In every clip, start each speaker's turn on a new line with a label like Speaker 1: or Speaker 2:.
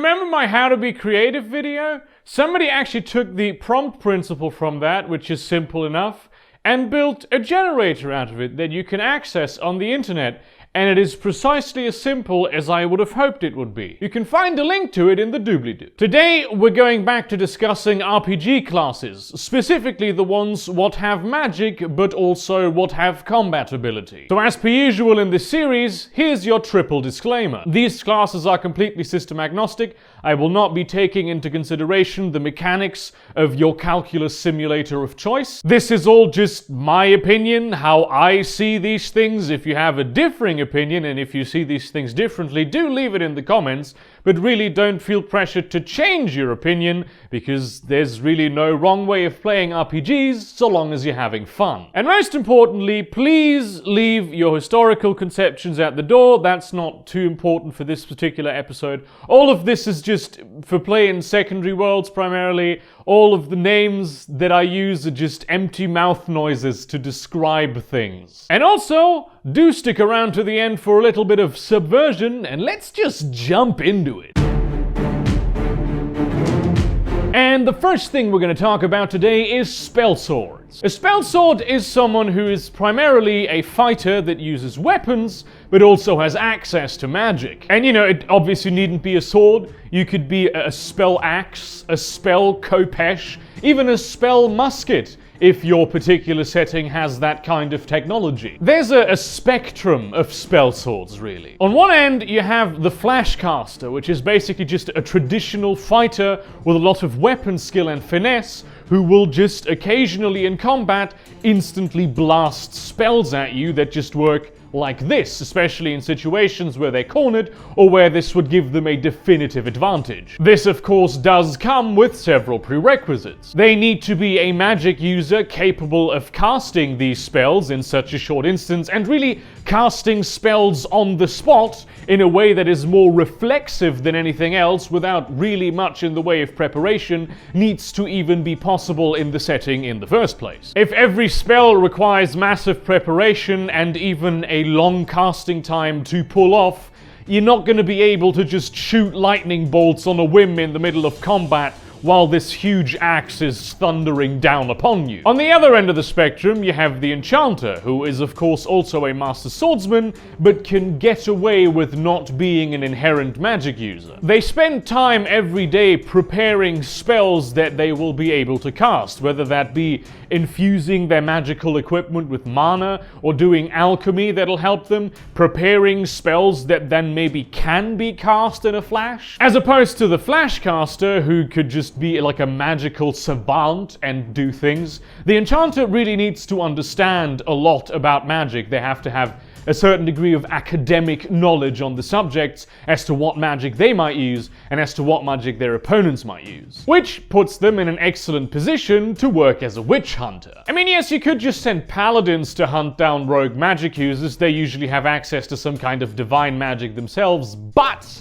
Speaker 1: remember my How to Be Creative video? Somebody actually took the prompt principle from that, which is simple enough, and built a generator out of it that you can access on the internet. And it is precisely as simple as I would have hoped it would be. You can find a link to it in the doobly-doo. Today, we're going back to discussing RPG classes, specifically the ones what have magic, but also what have combat ability. So as per usual in this series, here's your triple disclaimer. These classes are completely system agnostic. I will not be taking into consideration the mechanics of your calculus simulator of choice. This is all just my opinion, how I see these things. If you have a differing opinion and if you see these things differently, do leave it in the comments, but really don't feel pressured to change your opinion, because there's really no wrong way of playing RPGs so long as you're having fun. And most importantly, please leave your historical conceptions at the door. That's not too important for this particular episode. All of this is just for play in secondary worlds primarily. All of the names that I use are just empty mouth noises to describe things. And also, do stick around to the end for a little bit of subversion, and let's just jump into it. And the first thing we're going to talk about today is spellswords. A spellsword is someone who is primarily a fighter that uses weapons, but also has access to magic. And you know, it obviously needn't be a sword. You could be a spell axe, a spell khopesh, even a spell musket, if your particular setting has that kind of technology. There's a spectrum of spellswords, really. On one end, you have the flashcaster, which is basically just a traditional fighter with a lot of weapon skill and finesse, who will just occasionally in combat instantly blast spells at you that just work like this, especially in situations where they're cornered or where this would give them a definitive advantage. This, of course, does come with several prerequisites. They need to be a magic user capable of casting these spells in such a short instance, and really casting spells on the spot in a way that is more reflexive than anything else without really much in the way of preparation needs to even be possible in the setting in the first place. If every spell requires massive preparation and even a long casting time to pull off, you're not going to be able to just shoot lightning bolts on a whim in the middle of combat while this huge axe is thundering down upon you. On the other end of the spectrum, you have the enchanter, who is of course also a master swordsman, but can get away with not being an inherent magic user. They spend time every day preparing spells that they will be able to cast, whether that be infusing their magical equipment with mana, or doing alchemy that'll help them, preparing spells that then maybe can be cast in a flash, as opposed to the flashcaster, who could just be like a magical savant and do things. The enchanter really needs to understand a lot about magic. They have to have a certain degree of academic knowledge on the subjects as to what magic they might use and as to what magic their opponents might use, which puts them in an excellent position to work as a witch hunter. I mean, yes, you could just send paladins to hunt down rogue magic users. They usually have access to some kind of divine magic themselves, but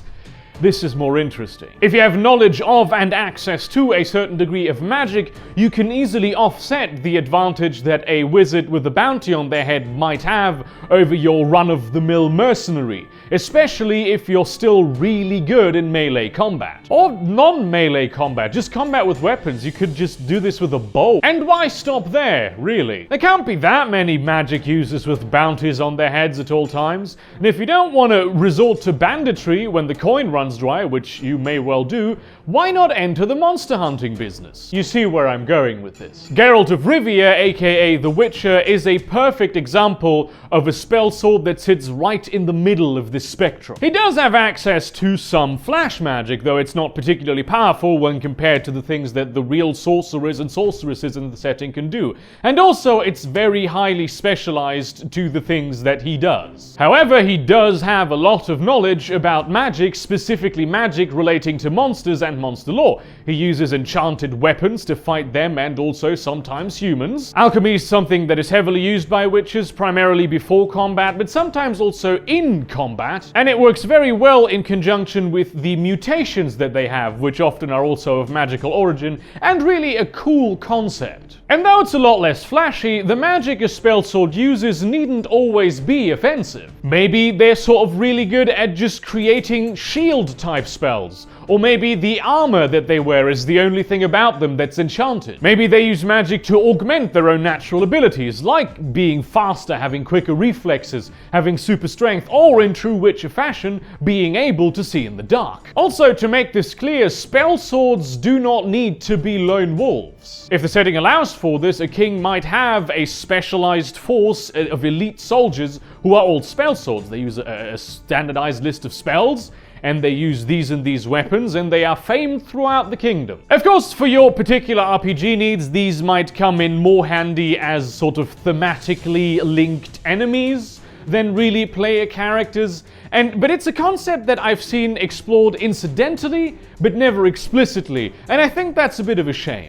Speaker 1: this is more interesting. If you have knowledge of and access to a certain degree of magic, you can easily offset the advantage that a wizard with a bounty on their head might have over your run-of-the-mill mercenary, especially if you're still really good in melee combat. Or non-melee combat, just combat with weapons. You could just do this with a bow. And why stop there, really? There can't be that many magic users with bounties on their heads at all times. And if you don't want to resort to banditry when the coin runs dry, which you may well do, why not enter the monster hunting business? You see where I'm going with this. Geralt of Rivia, aka The Witcher, is a perfect example of a spellsword that sits right in the middle of this spectrum. He does have access to some flash magic, though it's not particularly powerful when compared to the things that the real sorcerers and sorceresses in the setting can do. And also, it's very highly specialized to the things that he does. However, he does have a lot of knowledge about magic, specifically magic relating to monsters and monster lore. He uses enchanted weapons to fight them and also sometimes humans. Alchemy is something that is heavily used by witches, primarily before combat, but sometimes also in combat, and it works very well in conjunction with the mutations that they have, which often are also of magical origin, and really a cool concept. And though it's a lot less flashy, the magic a spellsword uses needn't always be offensive. Maybe they're sort of really good at just creating shield shield type spells. Or maybe the armor that they wear is the only thing about them that's enchanted. Maybe they use magic to augment their own natural abilities, like being faster, having quicker reflexes, having super strength, or in true Witcher fashion, being able to see in the dark. Also, to make this clear, spell swords do not need to be lone wolves. If the setting allows for this, a king might have a specialized force of elite soldiers who are all spell swords. They use a standardized list of spells, and they use these and these weapons, and they are famed throughout the kingdom. Of course, for your particular RPG needs, these might come in more handy as sort of thematically linked enemies than really player characters, but it's a concept that I've seen explored incidentally, but never explicitly, and I think that's a bit of a shame.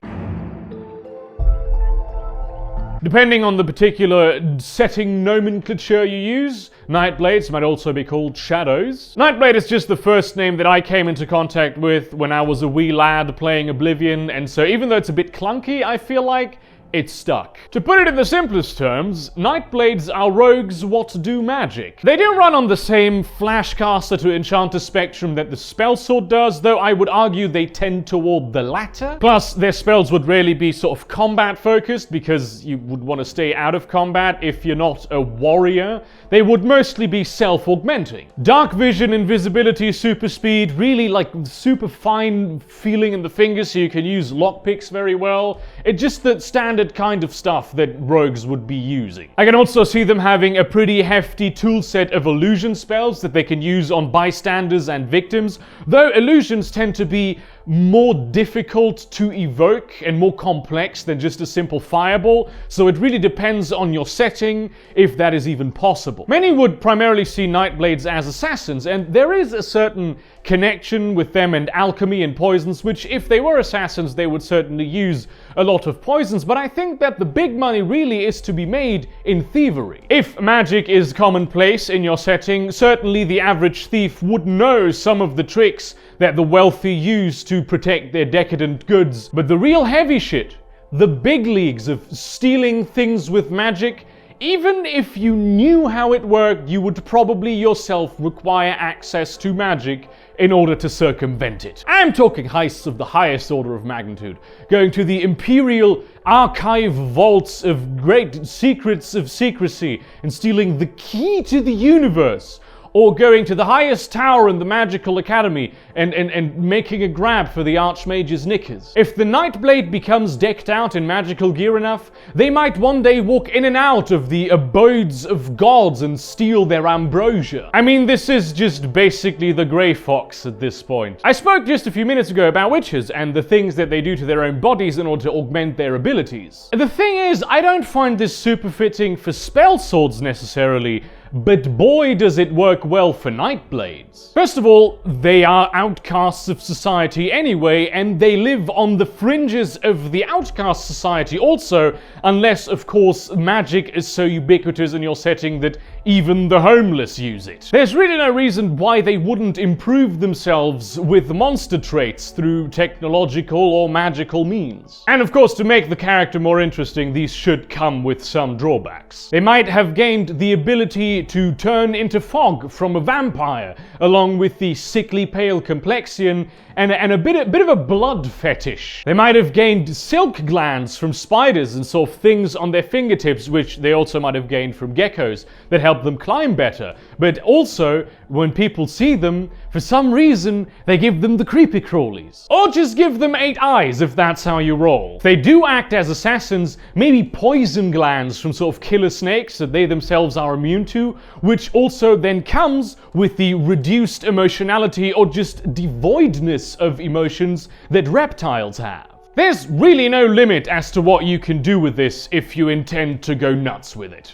Speaker 1: Depending on the particular setting nomenclature you use, Nightblades might also be called Shadows. Nightblade is just the first name that I came into contact with when I was a wee lad playing Oblivion, and so even though it's a bit clunky, I feel like it's stuck. To put it in the simplest terms, Nightblades are rogues what do magic. They do run on the same flashcaster to enchanter spectrum that the spellsword does, though I would argue they tend toward the latter. Plus, their spells would rarely be sort of combat focused, because you would want to stay out of combat if you're not a warrior. They would mostly be self-augmenting. Dark vision, invisibility, super speed, really like super fine feeling in the fingers so you can use lockpicks very well. It's just the standard kind of stuff that rogues would be using. I can also see them having a pretty hefty toolset of illusion spells that they can use on bystanders and victims, though illusions tend to be more difficult to evoke and more complex than just a simple fireball, so it really depends on your setting if that is even possible. Many would primarily see Nightblades as assassins, and there is a certain connection with them and alchemy and poisons, which if they were assassins they would certainly use a lot of poisons, but I think that the big money really is to be made in thievery. If magic is commonplace in your setting, certainly the average thief would know some of the tricks that the wealthy use to protect their decadent goods, but the real heavy shit, the big leagues of stealing things with magic, even if you knew how it worked, you would probably yourself require access to magic in order to circumvent it. I'm talking heists of the highest order of magnitude, going to the imperial archive vaults of great secrets of secrecy and stealing the key to the universe, or going to the highest tower in the magical academy and making a grab for the Archmage's knickers. If the Nightblade becomes decked out in magical gear enough, they might one day walk in and out of the abodes of gods and steal their ambrosia. I mean, this is just basically the Grey Fox at this point. I spoke just a few minutes ago about witches and the things that they do to their own bodies in order to augment their abilities. The thing is, I don't find this super fitting for spell swords necessarily, but boy does it work well for Nightblades. First of all, they are outcasts of society anyway, and they live on the fringes of the outcast society also, unless of course magic is so ubiquitous in your setting that even the homeless use it. There's really no reason why they wouldn't improve themselves with monster traits through technological or magical means. And of course, to make the character more interesting, these should come with some drawbacks. They might have gained the ability to turn into fog from a vampire, along with the sickly pale complexion and a bit of a blood fetish. They might have gained silk glands from spiders and sort of things on their fingertips, which they also might have gained from geckos that help them climb better. But also, when people see them, for some reason, they give them the creepy crawlies. Or just give them 8 eyes if that's how you roll. If they do act as assassins, maybe poison glands from sort of killer snakes that they themselves are immune to, which also then comes with the reduced emotionality or just devoidness of emotions that reptiles have. There's really no limit as to what you can do with this if you intend to go nuts with it.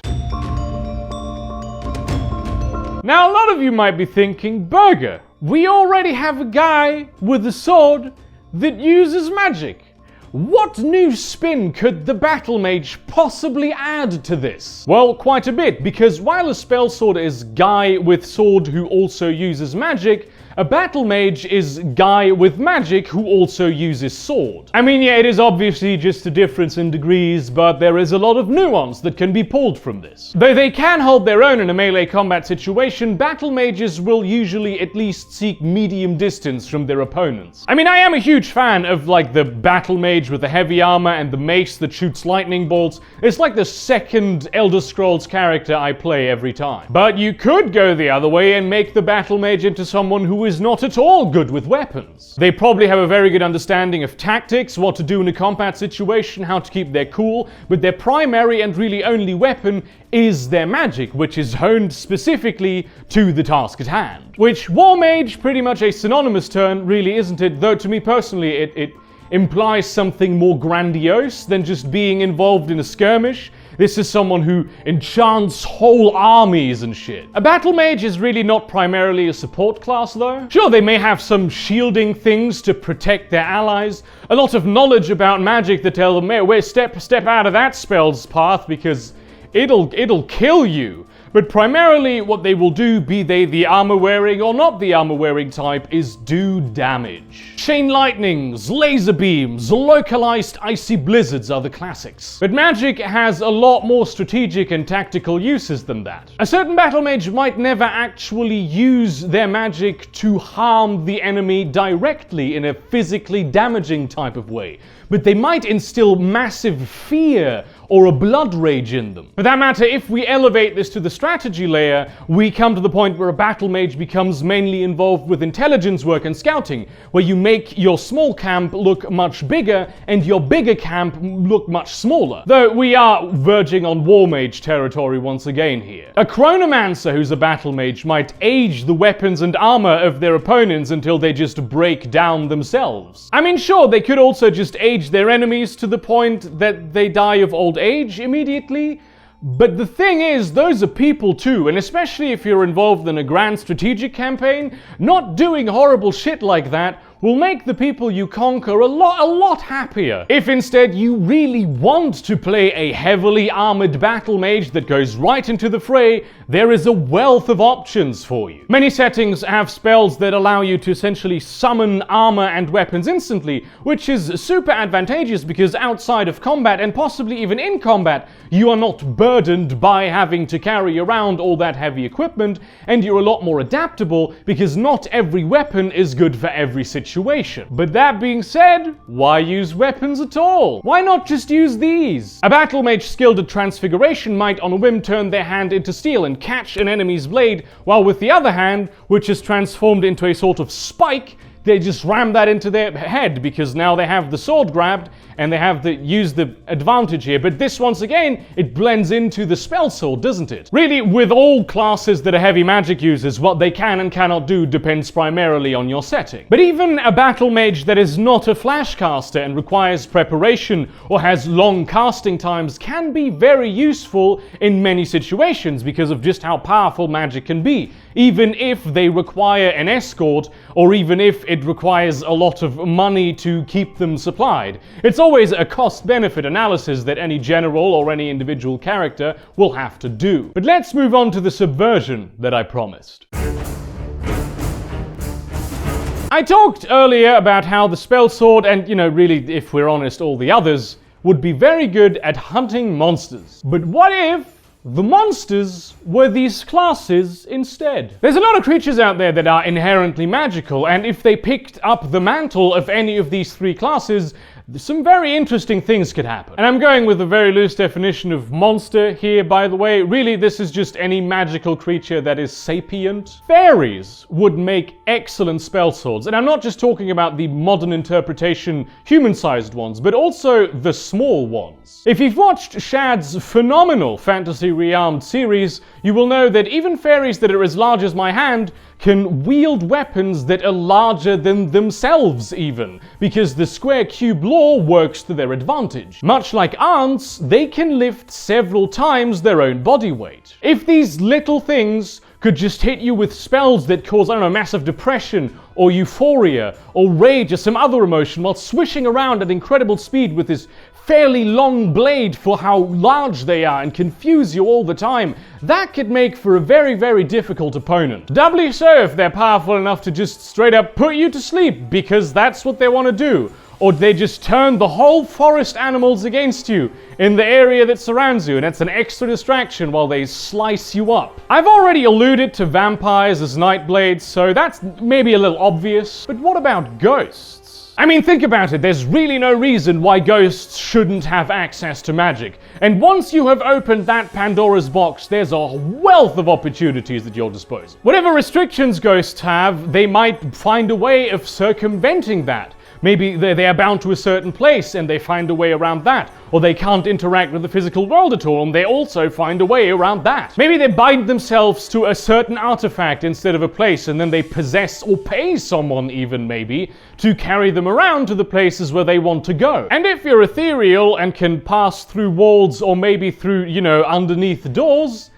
Speaker 1: Now, a lot of you might be thinking, Burger, we already have a guy with a sword that uses magic. What new spin could the Battlemage possibly add to this? Well, quite a bit, because while a spellsword is guy with sword who also uses magic, a battle mage is guy with magic who also uses sword. I mean, yeah, it is obviously just a difference in degrees, but there is a lot of nuance that can be pulled from this. Though they can hold their own in a melee combat situation, battle mages will usually at least seek medium distance from their opponents. I mean, I am a huge fan of like the battle mage with the heavy armor and the mace that shoots lightning bolts. It's like the second Elder Scrolls character I play every time. But you could go the other way and make the battle mage into someone who is not at all good with weapons. They probably have a very good understanding of tactics, what to do in a combat situation, how to keep their cool, but their primary and really only weapon is their magic, which is honed specifically to the task at hand. Which war mage, pretty much a synonymous term, really, isn't it? Though to me personally it implies something more grandiose than just being involved in a skirmish. This is someone who enchants whole armies and shit. A battle mage is really not primarily a support class though. Sure, they may have some shielding things to protect their allies, a lot of knowledge about magic that tell them, hey, wait, step out of that spell's path because it'll kill you. But primarily what they will do, be they the armor-wearing or not the armor-wearing type, is do damage. Chain lightnings, laser beams, localized icy blizzards are the classics. But magic has a lot more strategic and tactical uses than that. A certain battle mage might never actually use their magic to harm the enemy directly in a physically damaging type of way, but they might instill massive fear or a blood rage in them. For that matter, if we elevate this to the strategy layer, we come to the point where a battle mage becomes mainly involved with intelligence work and scouting, where you make your small camp look much bigger and your bigger camp look much smaller. Though we are verging on war mage territory once again here. A chronomancer who's a battle mage might age the weapons and armor of their opponents until they just break down themselves. I mean, sure, they could also just age their enemies to the point that they die of old age immediately, but the thing is, those are people too, and especially if you're involved in a grand strategic campaign, not doing horrible shit like that will make the people you conquer a lot happier. If instead you really want to play a heavily armored battle mage that goes right into the fray, there is a wealth of options for you. Many settings have spells that allow you to essentially summon armor and weapons instantly, which is super advantageous because outside of combat and possibly even in combat, you are not burdened by having to carry around all that heavy equipment, and you're a lot more adaptable because not every weapon is good for every situation. But that being said, why use weapons at all? Why not just use these? A battle mage skilled at transfiguration might on a whim turn their hand into steel and catch an enemy's blade, while with the other hand, which is transformed into a sort of spike, they just ram that into their head because now they have the sword grabbed and they have to use the advantage here. But this, once again, it blends into the spell sword, doesn't it? Really, with all classes that are heavy magic users, what they can and cannot do depends primarily on your setting. But even a battle mage that is not a flash caster and requires preparation or has long casting times can be very useful in many situations because of just how powerful magic can be, even if they require an escort or even if it requires a lot of money to keep them supplied. It's always a cost-benefit analysis that any general or any individual character will have to do. But let's move on to the subversion that I promised. I talked earlier about how the spellsword and, really, if we're honest, all the others, would be very good at hunting monsters. But what if the monsters were these classes instead? There's a lot of creatures out there that are inherently magical, and if they picked up the mantle of any of these three classes, some very interesting things could happen. And I'm going with a very loose definition of monster here, by the way. Really, this is just any magical creature that is sapient. Faeries would make excellent spell swords, and I'm not just talking about the modern interpretation human-sized ones, but also the small ones. If you've watched Shad's phenomenal Fantasy Rearmed series, you will know that even fairies that are as large as my hand can wield weapons that are larger than themselves even, because the square cube law works to their advantage. Much like ants, they can lift several times their own body weight. If these little things could just hit you with spells that cause, massive depression or euphoria or rage or some other emotion while swishing around at incredible speed with this fairly long blade for how large they are and confuse you all the time, that could make for a very, very difficult opponent. Doubly so if they're powerful enough to just straight up put you to sleep because that's what they want to do. Or they just turn the whole forest animals against you in the area that surrounds you, and it's an extra distraction while they slice you up. I've already alluded to vampires as Nightblades, so that's maybe a little obvious. But what about ghosts? I mean, think about it, there's really no reason why ghosts shouldn't have access to magic. And once you have opened that Pandora's box, there's a wealth of opportunities at your disposal. Whatever restrictions ghosts have, they might find a way of circumventing that. Maybe they are bound to a certain place and they find a way around that. Or they can't interact with the physical world at all and they also find a way around that. Maybe they bind themselves to a certain artifact instead of a place and then they possess or pay someone even maybe to carry them around to the places where they want to go. And if you're ethereal and can pass through walls or maybe through, underneath doors,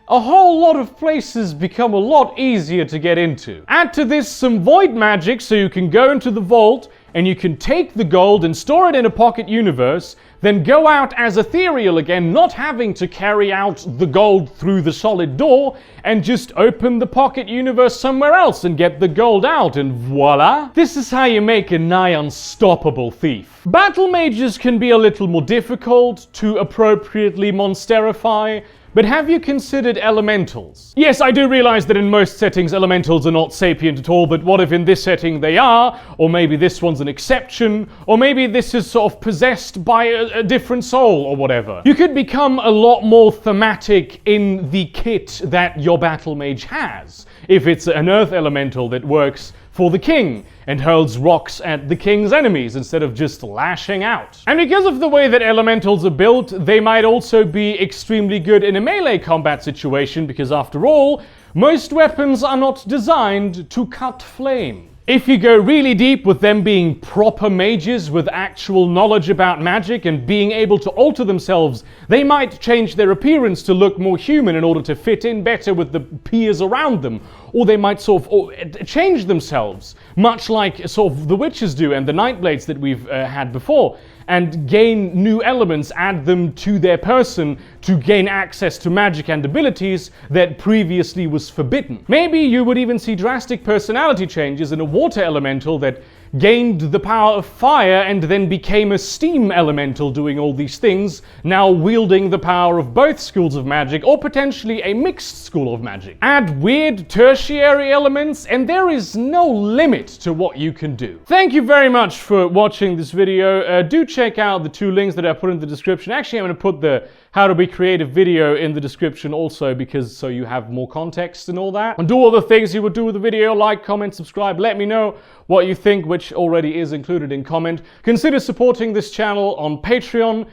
Speaker 1: a whole lot of places become a lot easier to get into. Add to this some void magic so you can go into the vault and you can take the gold and store it in a pocket universe, then go out as ethereal again, not having to carry out the gold through the solid door, and just open the pocket universe somewhere else and get the gold out, and voila! This is how you make a nigh unstoppable thief. Battlemages can be a little more difficult to appropriately monsterify, but have you considered elementals? Yes, I do realize that in most settings elementals are not sapient at all, but what if in this setting they are? Or maybe this one's an exception? Or maybe this is sort of possessed by a different soul or whatever. You could become a lot more thematic in the kit that your battle mage has. If it's an earth elemental that works for the king and hurls rocks at the king's enemies instead of just lashing out. And because of the way that elementals are built, they might also be extremely good in a melee combat situation because after all, most weapons are not designed to cut flame. If you go really deep with them being proper mages with actual knowledge about magic and being able to alter themselves, they might change their appearance to look more human in order to fit in better with the peers around them. Or they might sort of change themselves, much like sort of the witches do and the Nightblades that we've had before, and gain new elements, add them to their person to gain access to magic and abilities that previously was forbidden. Maybe you would even see drastic personality changes in a water elemental that gained the power of fire and then became a steam elemental doing all these things, now wielding the power of both schools of magic or potentially a mixed school of magic. Add weird tertiary elements and there is no limit to what you can do. Thank you very much for watching this video. Do check out the two links that I put in the description. Actually, I'm going to put the how to be creative video in the description also because so you have more context and all that. And do all the things you would do with the video, like, comment, subscribe, let me know what you think, which already is included in comment. Consider supporting this channel on Patreon.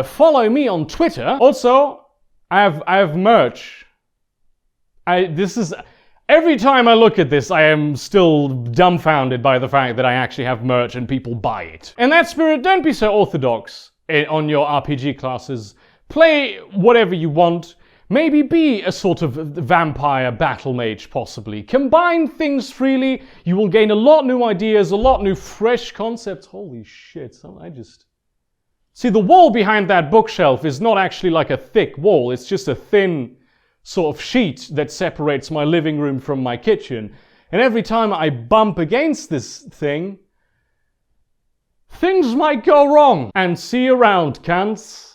Speaker 1: Follow me on Twitter. Also, I have merch. Every time I look at this, I am still dumbfounded by the fact that I actually have merch and people buy it. In that spirit, don't be so orthodox on your RPG classes. Play whatever you want. Maybe be a sort of vampire battle mage, possibly. Combine things freely. You will gain a lot new ideas, a lot new fresh concepts. Holy shit, See, the wall behind that bookshelf is not actually like a thick wall. It's just a thin sort of sheet that separates my living room from my kitchen. And every time I bump against this thing, things might go wrong. And see you around, cunts.